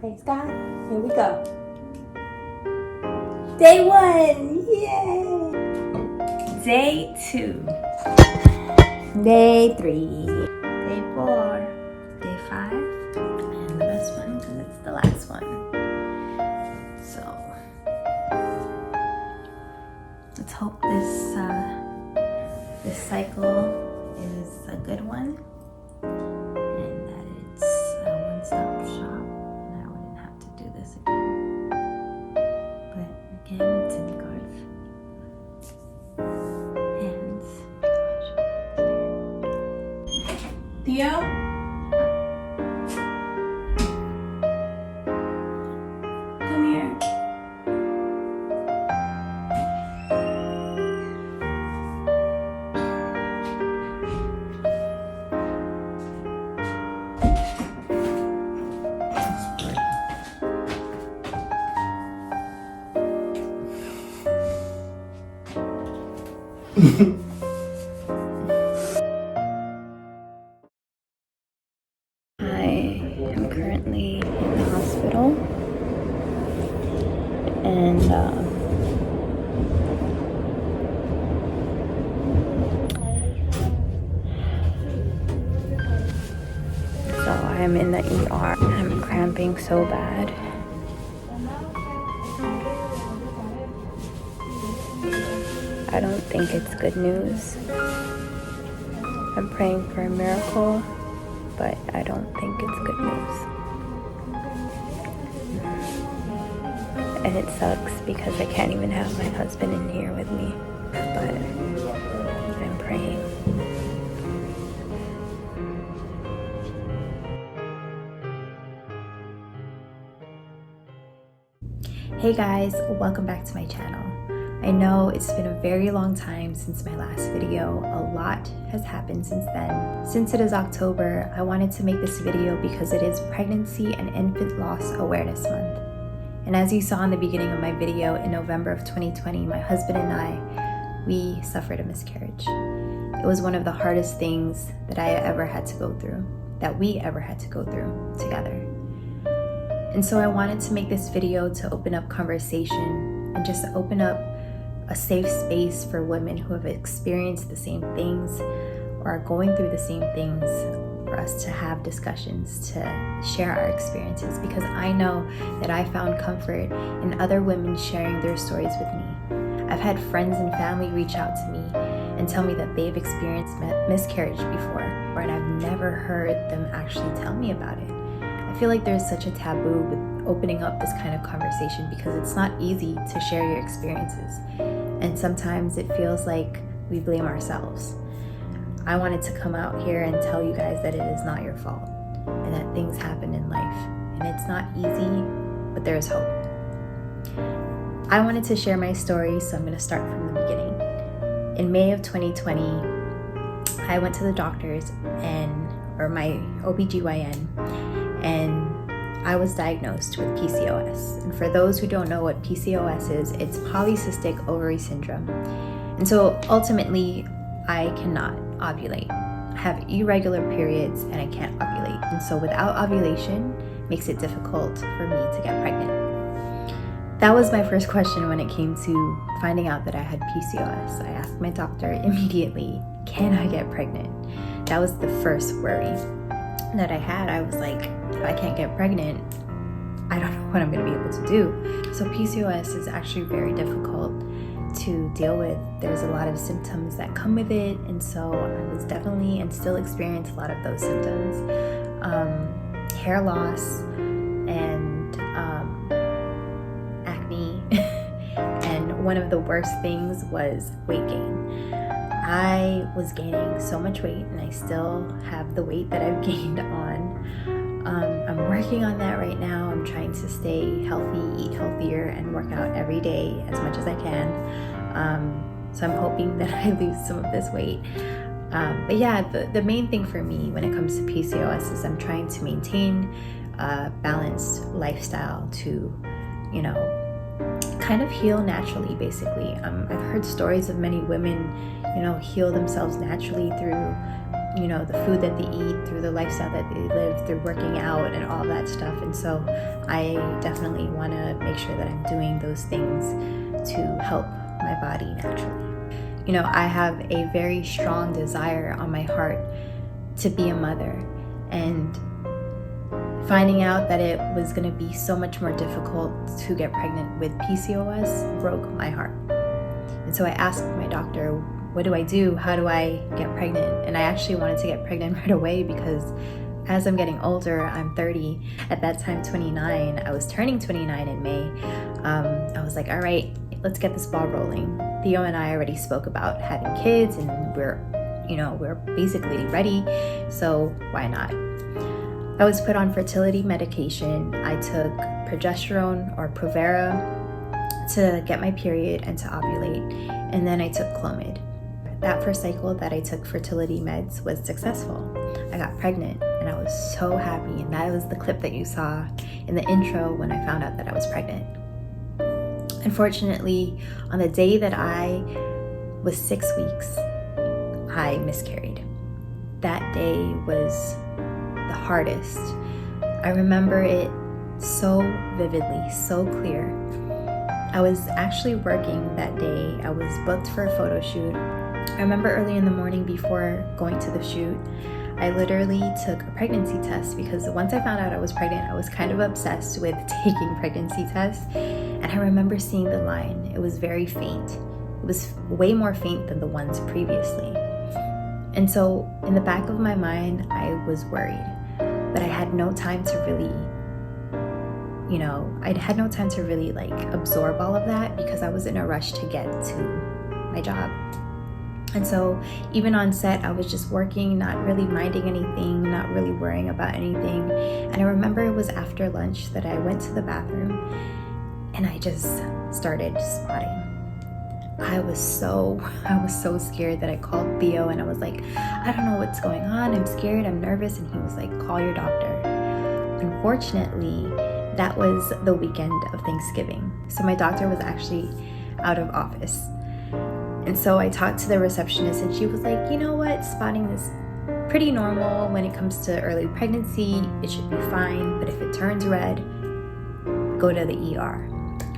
Thanks God. Here we go. Day 1. Yay. Day 2. Day 3. Day 4. Day 5. And the best one because it's the last one. So let's hope this cycle is a good one. And that it's a one-stop shop. This again, but again it's in God's hands. Theo? Come here. I am currently in the hospital and so I'm in the ER. I'm cramping so bad. I don't think it's good news. I'm praying for a miracle, but I don't think it's good news. And it sucks because I can't even have my husband in here with me, but I'm praying. Hey guys, welcome back to my channel. I know it's been a very long time since my last video. A lot has happened since then. Since it is October, I wanted to make this video because it is Pregnancy and Infant Loss Awareness Month. And as you saw in the beginning of my video, in November of 2020, my husband and we suffered a miscarriage. It was one of the hardest things that we ever had to go through together. And so I wanted to make this video to open up conversation and just open up a safe space for women who have experienced the same things or are going through the same things, for us to have discussions, to share our experiences, because I know that I found comfort in other women sharing their stories with me. I've had friends and family reach out to me and tell me that they've experienced miscarriage before, and I've never heard them actually tell me about it. I feel like there's such a taboo with opening up this kind of conversation because it's not easy to share your experiences. And sometimes it feels like we blame ourselves. I wanted to come out here and tell you guys that it is not your fault and that things happen in life. And it's not easy, but there is hope. I wanted to share my story, so I'm going to start from the beginning. In May of 2020, I went to the doctors or my OBGYN, and I was diagnosed with PCOS. And for those who don't know what PCOS is, it's polycystic ovary syndrome. And so ultimately, I cannot ovulate. I have irregular periods and I can't ovulate. And so without ovulation, makes it difficult for me to get pregnant. That was my first question when it came to finding out that I had PCOS. I asked my doctor immediately, can I get pregnant? That was the first worry that I had. I was like, if I can't get pregnant, I don't know what I'm going to be able to do. So PCOS is actually very difficult to deal with. There's a lot of symptoms that come with it, and so I was definitely and still experience a lot of those symptoms. Hair loss and acne, and one of the worst things was weight gain. I was gaining so much weight, and I still have the weight that I've gained on. I'm working on that right now. I'm trying to stay healthy, eat healthier, and work out every day as much as I can. So I'm hoping that I lose some of this weight. But yeah, the main thing for me when it comes to PCOS is I'm trying to maintain a balanced lifestyle to, kind of heal naturally, basically. I've heard stories of many women, heal themselves naturally through the food that they eat, through the lifestyle that they live, through working out and all that stuff. And so I definitely want to make sure that I'm doing those things to help my body naturally. I have a very strong desire on my heart to be a mother, and finding out that it was going to be so much more difficult to get pregnant with PCOS broke my heart. And so I asked my doctor, what do I do? How do I get pregnant? And I actually wanted to get pregnant right away because as I'm getting older, I'm 30, at that time 29, I was turning 29 in May. I was like, all right, let's get this ball rolling. Theo and I already spoke about having kids, and we're basically ready, so why not? I was put on fertility medication. I took progesterone or Provera to get my period and to ovulate, and then I took Clomid. That first cycle that I took fertility meds was successful. I got pregnant and I was so happy, and that was the clip that you saw in the intro when I found out that I was pregnant. Unfortunately, on the day that I was 6 weeks, I miscarried. That day was the hardest. I remember it so vividly, so clear. I was actually working that day. I was booked for a photo shoot. I remember early in the morning before going to the shoot, I literally took a pregnancy test because once I found out I was pregnant, I was kind of obsessed with taking pregnancy tests. And I remember seeing the line. It was very faint. It was way more faint than the ones previously. And so in the back of my mind, I was worried, but I had no time to really, I had no time to really absorb all of that because I was in a rush to get to my job. And so even on set, I was just working, not really minding anything, not really worrying about anything. And I remember it was after lunch that I went to the bathroom and I just started spotting. I was so scared that I called Theo and I was like, I don't know what's going on. I'm scared, I'm nervous. And he was like, call your doctor. Unfortunately, that was the weekend of Thanksgiving. So my doctor was actually out of office. And so I talked to the receptionist and she was like, you know what, spotting is pretty normal when it comes to early pregnancy. It should be fine, but if it turns red, go to the ER.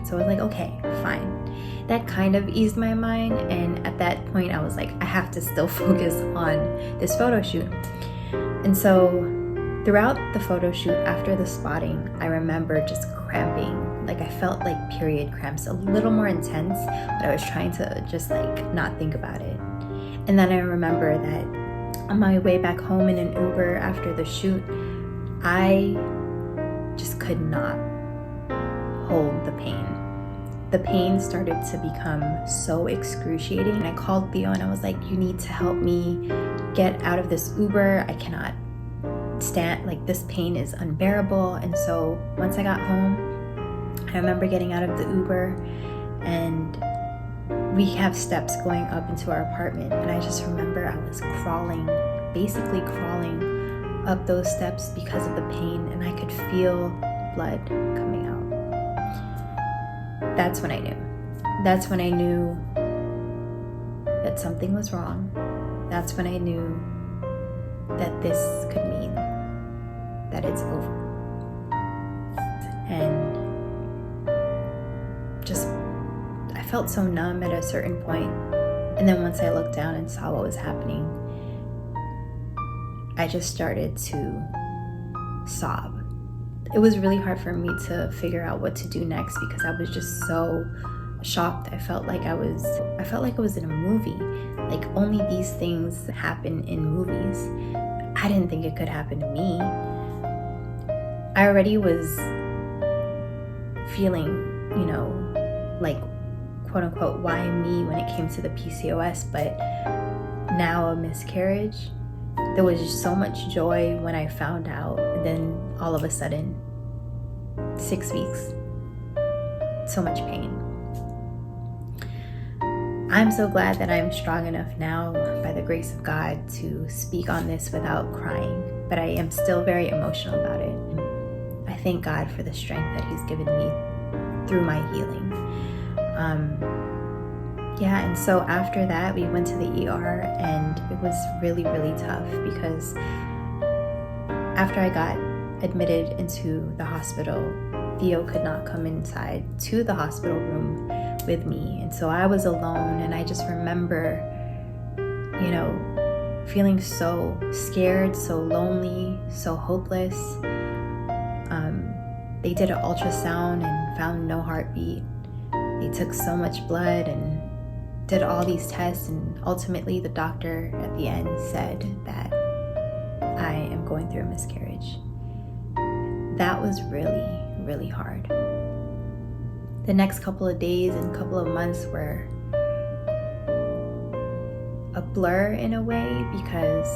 So I was like, okay, fine. That kind of eased my mind, and at that point I was like, I have to still focus on this photo shoot. And so throughout the photo shoot, after the spotting, I remember just cramping. I felt like period cramps, a little more intense, but I was trying to just not think about it. And then I remember that on my way back home in an Uber after the shoot, I just could not hold the pain. The pain started to become so excruciating. And I called Theo and I was like, you need to help me get out of this Uber. I cannot stand, this pain is unbearable. And so once I got home, I remember getting out of the Uber and we have steps going up into our apartment. And I just remember I was basically crawling up those steps because of the pain, and I could feel blood coming out. That's when I knew. That's when I knew that something was wrong. That's when I knew that this could mean that it's over. And I felt so numb at a certain point. And then once I looked down and saw what was happening, I just started to sob. It was really hard for me to figure out what to do next because I was just so shocked. I felt like I was in a movie. Only these things happen in movies. I didn't think it could happen to me. I already was feeling, quote unquote, why me when it came to the PCOS, but now a miscarriage. There was just so much joy when I found out, and then all of a sudden, 6 weeks, so much pain. I'm so glad that I'm strong enough now, by the grace of God, to speak on this without crying, but I am still very emotional about it. I thank God for the strength that He's given me through my healing. Yeah, and so after that, we went to the ER, and it was really, really tough because after I got admitted into the hospital, Theo could not come inside to the hospital room with me. And so I was alone, and I just remember, feeling so scared, so lonely, so hopeless. They did an ultrasound and found no heartbeat. They took so much blood and did all these tests, and ultimately the doctor at the end said that I am going through a miscarriage. That was really, really hard. The next couple of days and couple of months were a blur in a way, because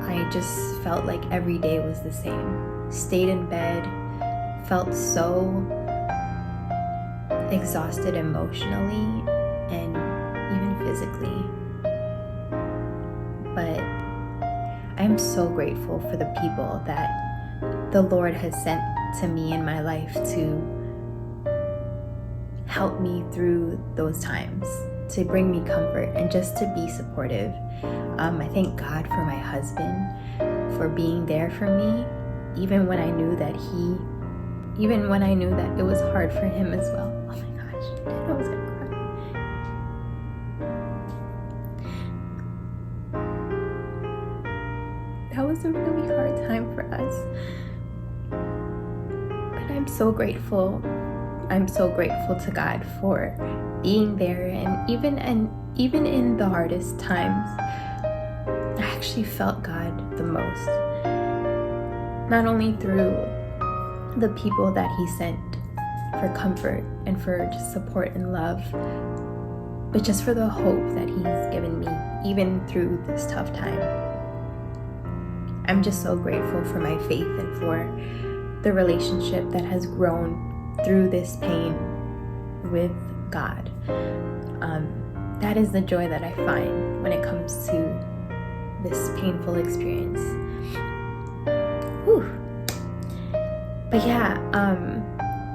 I just felt like every day was the same. Stayed in bed, felt so exhausted emotionally and even physically. But I'm so grateful for the people that the Lord has sent to me in my life to help me through those times, to bring me comfort and just to be supportive. I thank God for my husband, for being there for me, even when I knew that it was hard for him as well. Oh my gosh, I was gonna cry. That was a really hard time for us. But I'm so grateful. I'm so grateful to God for being there, and even in the hardest times, I actually felt God the most. Not only through the people that He sent for comfort and for just support and love, but just for the hope that He's given me, even through this tough time. I'm just so grateful for my faith and for the relationship that has grown through this pain with God. That is the joy that I find when it comes to this painful experience. Whew. But yeah,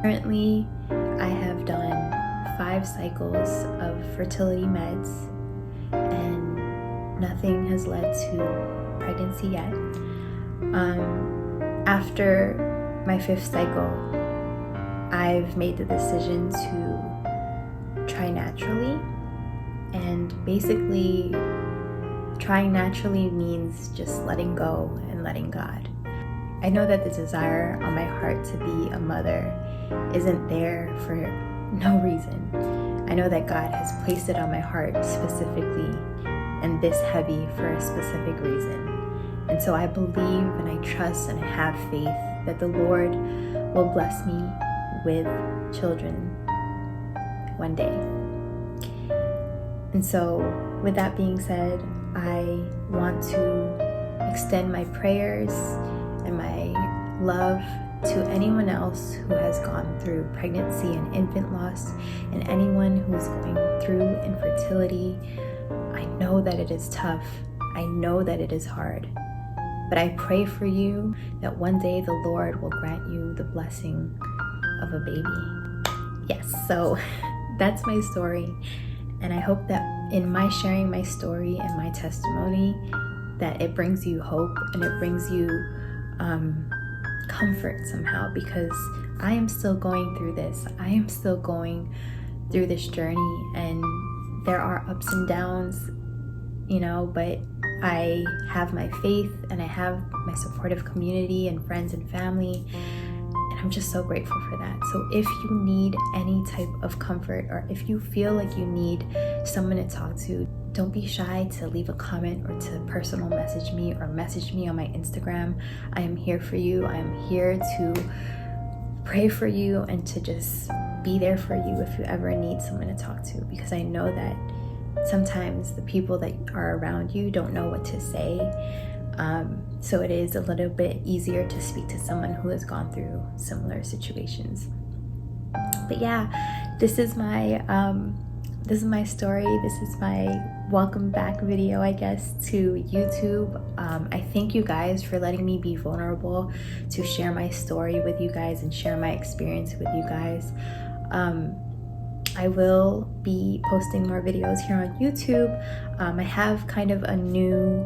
currently I have done 5 cycles of fertility meds, and nothing has led to pregnancy yet. After my 5th cycle, I've made the decision to try naturally, and basically trying naturally means just letting go and letting God. I know that the desire on my heart to be a mother isn't there for no reason. I know that God has placed it on my heart specifically and this heavy for a specific reason. And so I believe and I trust and I have faith that the Lord will bless me with children one day. And so with that being said, I want to extend my prayers and my love to anyone else who has gone through pregnancy and infant loss, and anyone who is going through infertility. I know that it is tough. I know that it is hard. But I pray for you that one day the Lord will grant you the blessing of a baby. Yes, so that's my story. And I hope that in my sharing my story and my testimony, that it brings you hope and it brings you comfort somehow, because I am still going through this. I am still going through this journey, and there are ups and downs, but I have my faith and I have my supportive community and friends and family, and I'm just so grateful for that. So if you need any type of comfort, or if you feel like you need someone to talk to, don't be shy to leave a comment or to personal message me or message me on my Instagram. I am here for you. I am here to pray for you and to just be there for you if you ever need someone to talk to, because I know that sometimes the people that are around you don't know what to say. So it is a little bit easier to speak to someone who has gone through similar situations. But yeah, this is my story. This is my welcome back video, I guess, to YouTube. I thank you guys for letting me be vulnerable to share my story with you guys and share my experience with you guys. I will be posting more videos here on YouTube. I have kind of a new,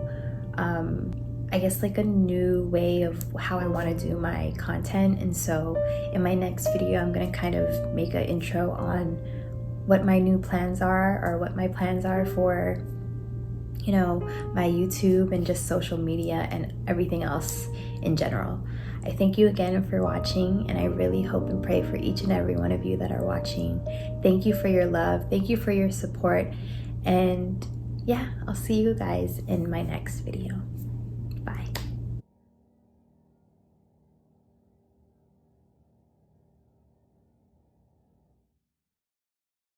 I guess like a new way of how I want to do my content. And so in my next video, I'm going to kind of make an intro on what my new plans are, or what my plans are for, you know, my YouTube and just social media and everything else in general. I thank you again for watching, and I really hope and pray for each and every one of you that are watching. Thank you for your love. Thank you for your support. And yeah, I'll see you guys in my next video.